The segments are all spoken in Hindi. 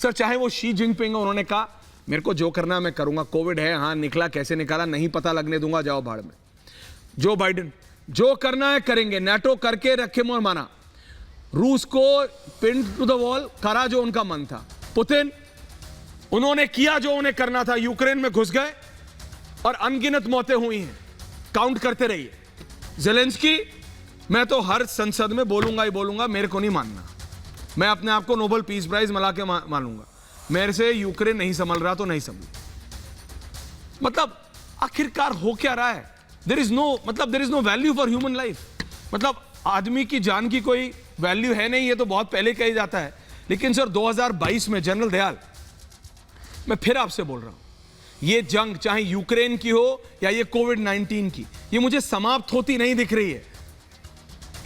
सर चाहे वो शी जिनपिंग, उन्होंने कहा मेरे को जो करना है मैं करूंगा, कोविड है, हाँ निकला, कैसे निकाला नहीं पता लगने दूंगा, जाओ भाड़ में। जो बाइडेन जो करना है करेंगे, नाटो करके रखे मोर माना, रूस को पिन टू द वॉल करा जो उनका मन था। पुतिन, उन्होंने किया जो उन्हें करना था, यूक्रेन में घुस गए और अनगिनत मौतें हुई हैं, काउंट करते रहिए। ज़ेलेंस्की, मैं तो हर संसद में बोलूंगा ही बोलूंगा, मेरे को नहीं मानना, मैं अपने आप को नोबेल पीस प्राइज मिला के मानूंगा, मेरे से यूक्रेन नहीं संभल रहा तो नहीं संभल। मतलब आखिरकार हो क्या रहा है? There is no value for human life. मतलब आदमी की जान की कोई वैल्यू है नहीं, ये तो बहुत पहले कही जाता है। लेकिन सर 2022 में जनरल दयाल, मैं फिर आपसे बोल रहा हूं, ये जंग चाहे यूक्रेन की हो या ये कोविड-19 की, ये मुझे समाप्त होती नहीं दिख रही है।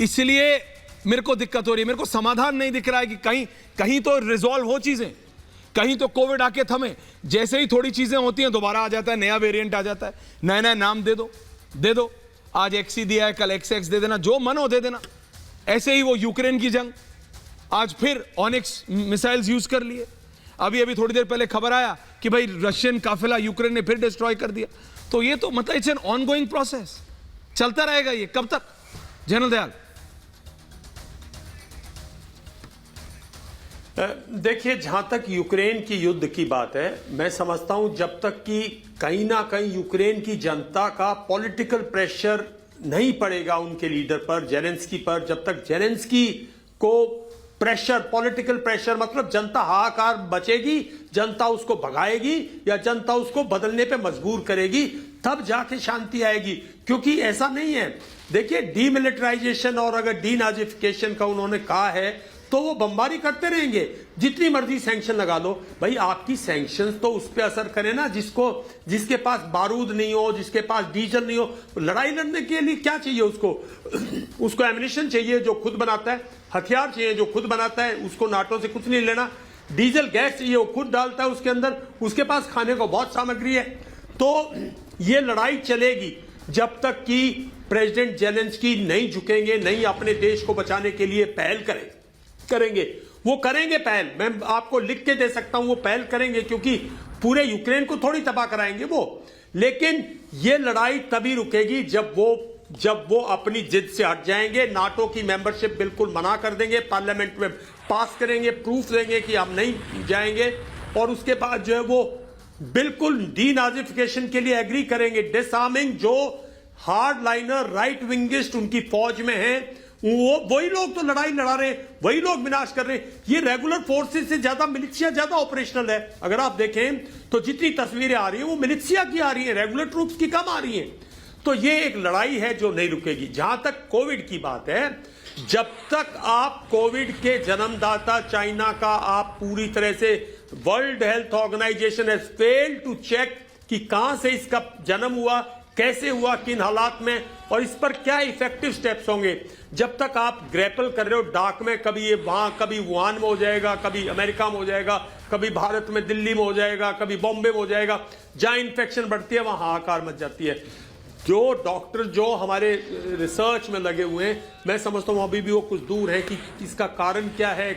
इसलिए मेरे को दिक्कत हो रही है, मेरे को समाधान नहीं दिख रहा है कि कहीं तो रिजॉल्व हो चीजें, कहीं तो कोविड आके थमे। जैसे ही थोड़ी चीजें होती हैं दोबारा आ जाता है, नया वेरिएंट आ जाता है, नया नया नाम दे दो। आज एक्सी दिया है, कल XX दे देना, जो मन हो दे देना। ऐसे ही वो यूक्रेन की जंग, आज फिर ऑनिक्स मिसाइल्स यूज कर लिए। अभी थोड़ी देर पहले खबर आया कि भाई रशियन काफिला यूक्रेन ने फिर डिस्ट्रॉय कर दिया। तो ये तो मतलब इट्स एन ऑनगोइंग प्रोसेस, चलता रहेगा ये कब तक? जनरल दयाल, देखिए, जहां तक यूक्रेन की युद्ध की बात है, मैं समझता हूं जब तक कि कहीं ना कहीं यूक्रेन की जनता का पॉलिटिकल प्रेशर नहीं पड़ेगा उनके लीडर पर, जेलेंस्की पर, जब तक जेलेंस्की को प्रेशर, पॉलिटिकल प्रेशर, मतलब जनता हाहाकार बचेगी, जनता उसको भगाएगी या जनता उसको बदलने पे मजबूर करेगी, तब जाके शांति आएगी। क्योंकि ऐसा नहीं है, देखिए डीमिलिटराइजेशन और अगर डीनाजिफिकेशन का उन्होंने कहा है तो वो बमबारी करते रहेंगे, जितनी मर्जी सैंक्शन लगा लो। भाई आपकी सैंक्शन तो उस पर असर करे ना जिसके पास बारूद नहीं हो, जिसके पास डीजल नहीं हो। लड़ाई लड़ने के लिए क्या चाहिए उसको एमिनिशन चाहिए जो खुद बनाता है, हथियार चाहिए जो खुद बनाता है, उसको नाटो से कुछ नहीं लेना। डीजल गैस चाहिए, वो खुद डालता है उसके अंदर, उसके पास खाने को बहुत सामग्री है। तो ये लड़ाई चलेगी जब तक कि प्रेसिडेंट जेलेंस्की नहीं झुकेंगे, नहीं अपने देश को बचाने के लिए पहल करेंगे। वो करेंगे पहल, मैं आपको लिख के दे सकता हूं, वो पहल करेंगे, क्योंकि पूरे यूक्रेन को थोड़ी तबाह कराएंगे वो। लेकिन ये लड़ाई तभी रुकेगी जब वो अपनी जिद से हट जाएंगे, नाटो की मेंबरशिप बिल्कुल मना कर देंगे, पार्लियामेंट में पास करेंगे, प्रूफ देंगे कि हम नहीं जाएंगे, और उसके बाद जो है वो बिल्कुल डीनाजिफिकेशन के लिए एग्री करेंगे। डिसआर्मिंग, जो हार्ड लाइनर राइट विंगिस्ट उनकी फौज में हैं, वही लोग तो लड़ाई लड़ा रहे हैं, वही लोग विनाश कर रहे हैं। ये रेगुलर फोर्सेस से ज्यादा मिलिशिया ज्यादा ऑपरेशनल है। अगर आप देखें तो जितनी तस्वीरें आ रही हैं वो मिलिशिया की आ रही हैं, रेगुलर ट्रूप्स की कम आ रही हैं। तो ये एक लड़ाई है जो नहीं रुकेगी। जहां तक कोविड की बात है, जब तक आप कोविड के जन्मदाता चाइना का आप पूरी तरह से, World Health Organization has failed to check कि कहां से इसका जन्म हुआ, कैसे हुआ, किन हालात में, और इस पर क्या इफेक्टिव स्टेप्स होंगे। जब तक आप ग्रैपल कर रहे हो डार्क में, कभी ये वहां, कभी वुहान में हो जाएगा, कभी अमेरिका में हो जाएगा, कभी भारत में दिल्ली में हो जाएगा, कभी बॉम्बे में हो जाएगा, जहां इन्फेक्शन बढ़ती है वहां हाहाकार मच जाती है। जो डॉक्टर जो हमारे रिसर्च में लगे हुए हैं, मैं समझता हूं अभी भी वो कुछ दूर है कि इसका कारण क्या है।